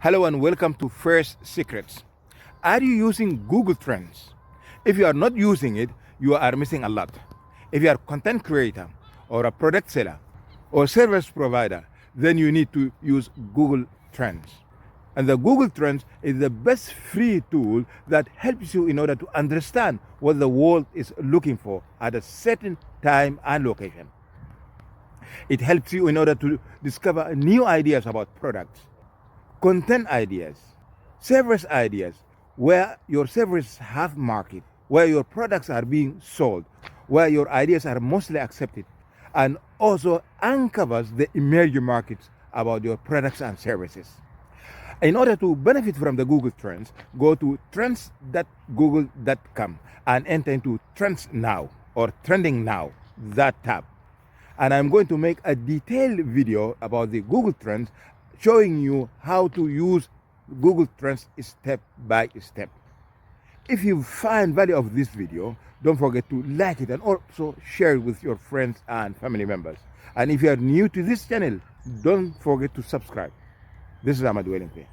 Hello and welcome to First Secrets. Are you using Google Trends? If you are not using it, you are missing a lot. If you are a content creator or a product seller or service provider, then you need to use Google Trends. And the Google Trends is the best free tool that helps you in order to understand what the world is looking for at a certain time and location. It helps you in order to discover new ideas about products, content ideas, service ideas, where your services have market, where your products are being sold, where your ideas are mostly accepted, and also uncovers the emerging markets about your products and services. In order to benefit from the Google Trends, go to trends.google.com and enter into Trends Now or Trending Now, that tab. And I'm going to make a detailed video about the Google Trends, showing you how to use Google Trends step by step. If you find value of this video, don't forget to like it and also share it with your friends and family members. And if you are new to this channel, don't forget to subscribe. This is Ahmed Welingpe.